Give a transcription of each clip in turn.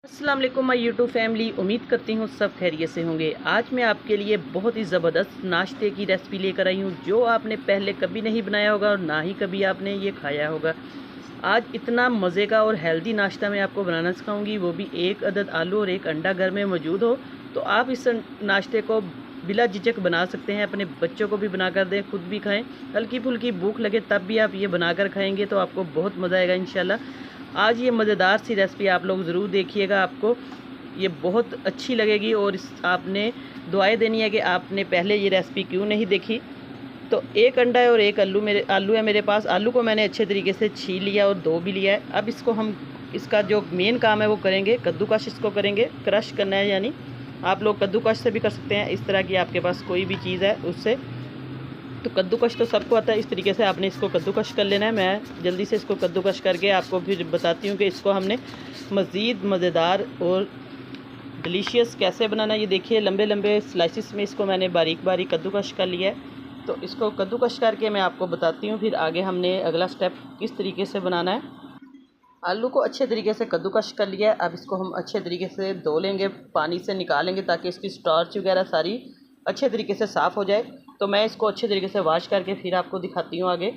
अस्सलाम वालेकुम my YouTube family. उम्मीद करती हूँ सब खैरियत से होंगे। आज मैं आपके लिए बहुत ही ज़बरदस्त नाश्ते की रेसिपी लेकर आई हूँ जो आपने पहले कभी नहीं बनाया होगा और ना ही कभी आपने ये खाया होगा। आज इतना मज़े का और हेल्दी नाश्ता मैं आपको बनाना सिखाऊंगी, वो भी एक अदद आलू और एक अंडा घर में मौजूद हो तो आप इस नाश्ते को बिला झिझक बना सकते हैं। अपने बच्चों को भी बनाकर दें, खुद भी खाएँ। हल्की फुल्की भूख लगे तब भी आप ये बनाकर खाएँगे तो आपको बहुत मज़ा आएगा इंशाल्लाह। आज ये मज़ेदार सी रेसिपी आप लोग ज़रूर देखिएगा, आपको ये बहुत अच्छी लगेगी। और आपने दुआएं देनी है कि आपने पहले ये रेसिपी क्यों नहीं देखी। तो एक अंडा है और एक आलू है मेरे पास। आलू को मैंने अच्छे तरीके से छील लिया और धो भी लिया है। अब इसको हम इसका जो मेन काम है वो करेंगे, कद्दूकश इसको करेंगे। क्रश करना है, यानी आप लोग कद्दूकश से भी कर सकते हैं, इस तरह की आपके पास कोई भी चीज़ है उससे। तो कद्दूकश तो सबको आता है, इस तरीके से आपने इसको कद्दूकश कर लेना है। मैं जल्दी से इसको कद्दूकश करके आपको फिर बताती हूँ कि इसको हमने मज़ीद मज़ेदार और डिलीशियस कैसे बनाना है। ये देखिए लंबे लंबे स्लाइसिस में इसको मैंने बारीक बारीक कद्दूकश कर लिया है। तो इसको कद्दूकश करके मैं आपको बताती हूँ फिर आगे हमने अगला स्टेप किस तरीके से बनाना है। आलू को अच्छे तरीके से कद्दूकश कर लिया है। अब इसको हम अच्छे तरीके से धो लेंगे, पानी से निकालेंगे ताकि इसकी स्टार्च वगैरह सारी अच्छे तरीके से साफ़ हो जाए। तो मैं इसको अच्छे तरीके से वॉश करके फिर आपको दिखाती हूँ आगे।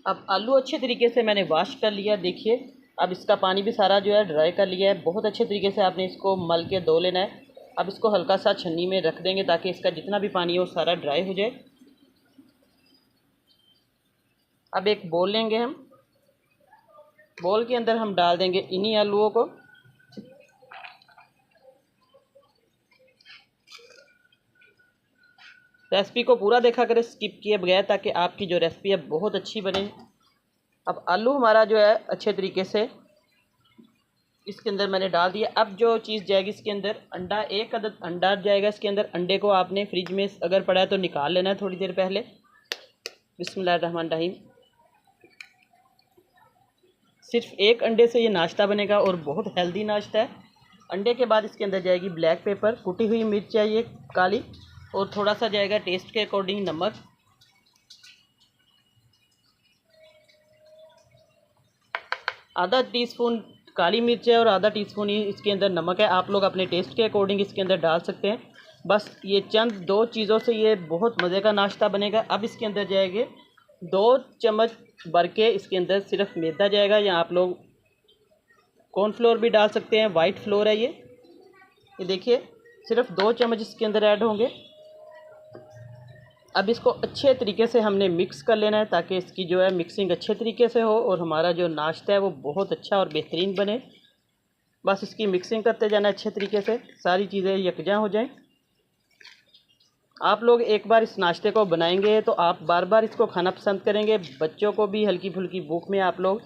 अब आलू अच्छे तरीके से मैंने वॉश कर लिया, देखिए। अब इसका पानी भी सारा जो है ड्राई कर लिया है। बहुत अच्छे तरीके से आपने इसको मल के धो लेना है। अब इसको हल्का सा छन्नी में रख देंगे ताकि इसका जितना भी पानी है वो सारा ड्राई हो जाए। अब एक बोल लेंगे हम, बोल के अंदर हम डाल देंगे इन्हीं आलूओं को। रेसिपी को पूरा देखा करें, स्किप किए बगैर, ताकि आपकी जो रेसिपी है बहुत अच्छी बने। अब आलू हमारा जो है अच्छे तरीके से इसके अंदर मैंने डाल दिया। अब जो चीज़ जाएगी इसके अंदर, अंडा, एक अदद अंडा जाएगा इसके अंदर। अंडे को आपने फ्रिज में अगर पड़ा है तो निकाल लेना है थोड़ी देर पहले। बिस्मिल्लाहिर्रहमानिर्रहीम। सिर्फ एक अंडे से ये नाश्ता बनेगा और बहुत हेल्दी नाश्ता है। अंडे के बाद इसके अंदर जाएगी ब्लैक पेपर, कुटी हुई मिर्च चाहिए काली, और थोड़ा सा जाएगा टेस्ट के अकॉर्डिंग नमक। आधा टीस्पून काली मिर्च है और आधा टीस्पून ही इसके अंदर नमक है। आप लोग अपने टेस्ट के अकॉर्डिंग इसके अंदर डाल सकते हैं। बस ये चंद दो चीज़ों से ये बहुत मज़े का नाश्ता बनेगा। अब इसके अंदर जाएंगे 2 चम्मच भर के इसके अंदर सिर्फ मैदा जाएगा, या आप लोग कॉर्नफ्लोर भी डाल सकते हैं, वाइट फ्लोर है ये देखिए। सिर्फ 2 चम्मच इसके अंदर ऐड होंगे। अब इसको अच्छे तरीके से हमने मिक्स कर लेना है ताकि इसकी जो है मिक्सिंग अच्छे तरीके से हो और हमारा जो नाश्ता है वो बहुत अच्छा और बेहतरीन बने। बस इसकी मिक्सिंग करते जाना अच्छे तरीके से, सारी चीज़ें यकजा हो जाएं। आप लोग एक बार इस नाश्ते को बनाएंगे तो आप बार बार इसको खाना पसंद करेंगे। बच्चों को भी हल्की फुल्की भूख में आप लोग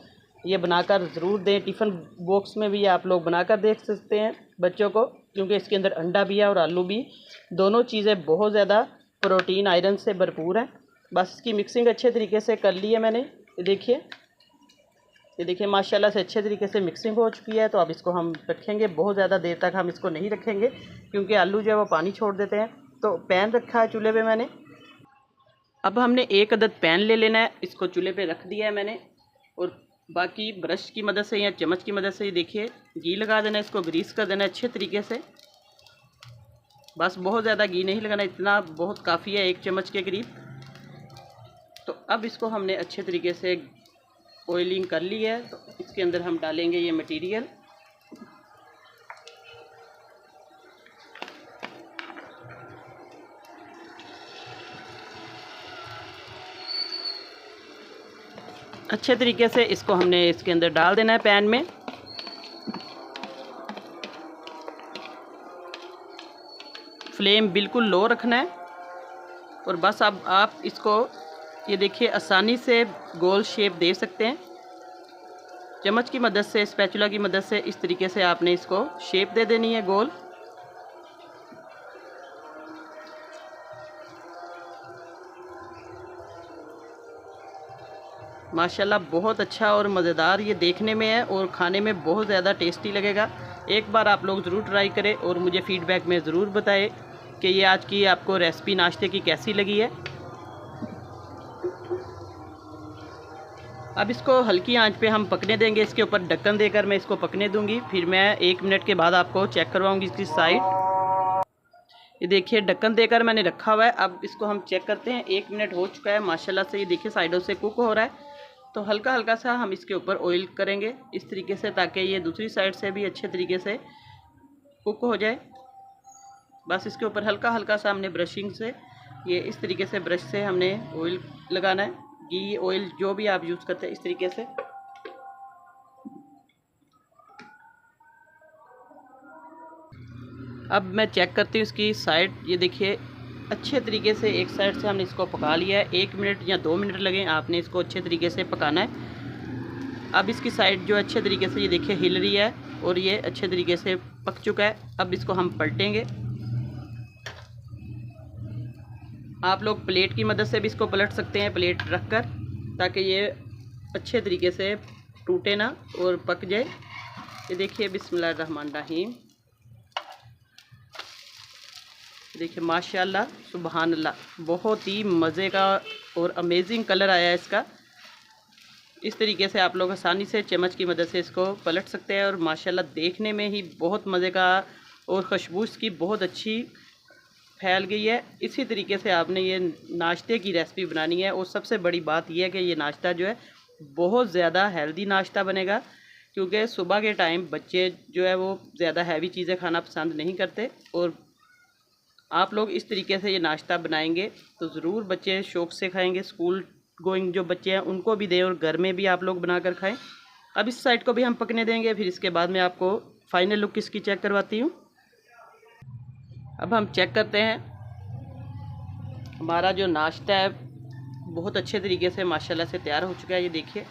ये बनाकर ज़रूर दें। टिफ़िन बॉक्स में भी आप लोग बनाकर देख सकते हैं बच्चों को, क्योंकि इसके अंदर अंडा भी है और आलू भी, दोनों चीज़ें बहुत ज़्यादा प्रोटीन आयरन से भरपूर है। बस इसकी मिक्सिंग अच्छे तरीके से कर ली है मैंने। ये देखिए माशाल्लाह से अच्छे तरीके से मिक्सिंग हो चुकी है। तो अब इसको हम रखेंगे, बहुत ज़्यादा देर तक हम इसको नहीं रखेंगे क्योंकि आलू जो है वो पानी छोड़ देते हैं। तो पैन रखा है चूल्हे पे मैंने। अब हमने एक अदद पैन ले लेना है, इसको चूल्हे पे रख दिया है मैंने, और बाकी ब्रश की मदद से या चम्मच की मदद से ये देखिए घी लगा देना है, इसको ग्रीस कर देना है अच्छे तरीके से। बस बहुत ज़्यादा घी नहीं लगाना, इतना बहुत काफ़ी है, 1 चम्मच के करीब। तो अब इसको हमने अच्छे तरीके से ऑयलिंग कर ली है। तो इसके अंदर हम डालेंगे ये मटेरियल। अच्छे तरीके से इसको हमने इसके अंदर डाल देना है पैन में। फ्लेम बिल्कुल लो रखना है। और बस अब आप इसको ये देखिए आसानी से गोल शेप दे सकते हैं। चम्मच की मदद से, स्पैचुला की मदद से इस तरीके से आपने इसको शेप दे देनी है गोल। माशाल्लाह बहुत अच्छा और मज़ेदार ये देखने में है और खाने में बहुत ज़्यादा टेस्टी लगेगा। एक बार आप लोग ज़रूर ट्राई करें और मुझे फ़ीडबैक में ज़रूर बताएं कि ये आज की आपको रेसिपी नाश्ते की कैसी लगी है। अब इसको हल्की आंच पे हम पकने देंगे। इसके ऊपर ढक्कन देकर मैं इसको पकने दूंगी। फिर मैं 1 मिनट के बाद आपको चेक करवाऊंगी इसकी साइड। ये देखिए ढक्कन देकर मैंने रखा हुआ है। अब इसको हम चेक करते हैं। 1 मिनट हो चुका है माशाल्लाह से। ये देखिए साइडों से कुक हो रहा है। तो हल्का हल्का सा हम इसके ऊपर ऑयल करेंगे इस तरीके से, ताकि ये दूसरी साइड से भी अच्छे तरीके से कुक हो जाए। बस इसके ऊपर हल्का हल्का सा हमने ब्रशिंग से, ये इस तरीके से ब्रश से हमने ऑयल लगाना है। घी ऑयल जो भी आप यूज़ करते हैं इस तरीके से। अब मैं चेक करती हूँ इसकी साइड। ये देखिए अच्छे तरीके से एक साइड से हमने इसको पका लिया है। 1 मिनट या 2 मिनट लगे, आपने इसको अच्छे तरीके से पकाना है। अब इसकी साइड जो अच्छे तरीके से ये देखिए हिल रही है और ये अच्छे तरीके से पक चुका है। अब इसको हम पलटेंगे। आप लोग प्लेट की मदद से भी इसको पलट सकते हैं, प्लेट रख कर, ताकि ये अच्छे तरीके से टूटे ना और पक जाए। ये देखिए बिस्मिल्लाहिर्रहमानिर्रहीम। देखिए माशाल्लाह सुभान अल्लाह, बहुत ही मज़े का और अमेजिंग कलर आया है इसका। इस तरीके से आप लोग आसानी से चम्मच की मदद से इसको पलट सकते हैं और माशाल्लाह देखने में ही बहुत मज़े का और खुशबू इसकी बहुत अच्छी फैल गई है। इसी तरीके से आपने ये नाश्ते की रेसिपी बनानी है। और सबसे बड़ी बात यह है कि ये नाश्ता जो है बहुत ज़्यादा हेल्दी नाश्ता बनेगा, क्योंकि सुबह के टाइम बच्चे जो है वो ज़्यादा हैवी चीज़ें खाना पसंद नहीं करते। और आप लोग इस तरीके से ये नाश्ता बनाएंगे तो ज़रूर बच्चे शौक़ से खाएंगे। स्कूल गोइंग जो बच्चे हैं उनको भी दें और घर में भी आप लोग बनाकर खाएं। अब इस साइड को भी हम पकने देंगे। फिर इसके बाद मैं आपको फाइनल लुक इसकी चेक करवाती हूँ। अब हम चेक करते हैं। हमारा जो नाश्ता है बहुत अच्छे तरीके से माशाल्लाह से तैयार हो चुका है। ये देखिए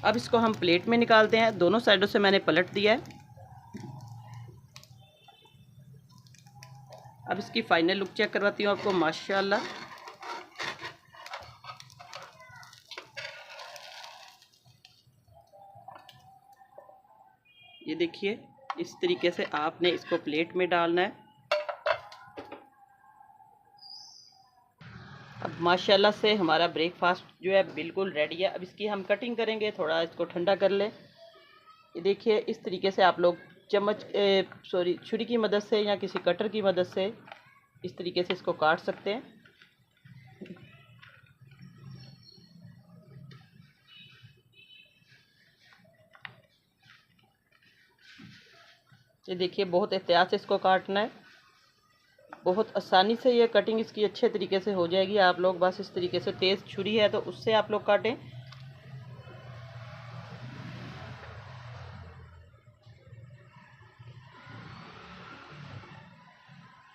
अब इसको हम प्लेट में निकालते हैं। दोनों साइडों से मैंने पलट दिया है। अब इसकी फाइनल लुक चेक करवाती हूँ आपको। माशाल्लाह ये देखिए इस तरीके से आपने इसको प्लेट में डालना है। अब माशाल्लाह से हमारा ब्रेकफास्ट जो है बिल्कुल रेडी है। अब इसकी हम कटिंग करेंगे, थोड़ा इसको ठंडा कर लें। ये देखिए इस तरीके से आप लोग छुरी की मदद से या किसी कटर की मदद से इस तरीके से इसको काट सकते हैं। ये देखिए बहुत एहतियात से इसको काटना है। बहुत आसानी से ये कटिंग इसकी अच्छे तरीके से हो जाएगी। आप लोग बस इस तरीके से, तेज़ छुरी है तो उससे आप लोग काटें।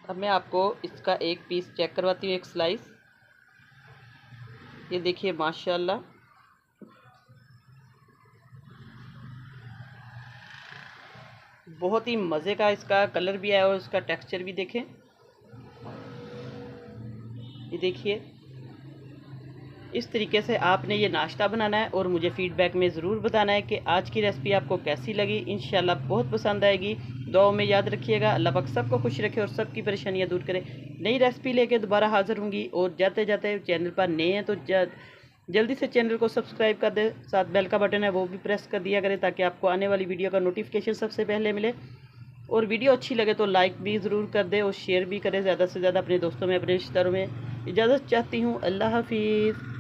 अब मैं आपको इसका एक पीस चेक करवाती हूँ, एक स्लाइस। ये देखिए माशाल्लाह बहुत ही मज़े का इसका कलर भी है और इसका टेक्सचर भी देखें। ये देखिए इस तरीके से आपने ये नाश्ता बनाना है और मुझे फ़ीडबैक में ज़रूर बताना है कि आज की रेसिपी आपको कैसी लगी। इंशाल्लाह बहुत पसंद आएगी। दुआओं में याद रखिएगा। अल्लाह पाक सबको खुश रखे और सबकी परेशानियां दूर करे। नई रेसिपी लेके दोबारा हाज़िर होंगी। और जाते जाते चैनल पर नए हैं तो जल्दी से चैनल को सब्सक्राइब कर दे। साथ बेल का बटन है वो भी प्रेस कर दिया करें, ताकि आपको आने वाली वीडियो का नोटिफिकेशन सबसे पहले मिले। और वीडियो अच्छी लगे तो लाइक भी ज़रूर कर दे और शेयर भी करें ज़्यादा से ज़्यादा अपने दोस्तों में, अपने रिश्तेदारों में। इजाज़त चाहती हूँ। अल्लाह हाफिज़।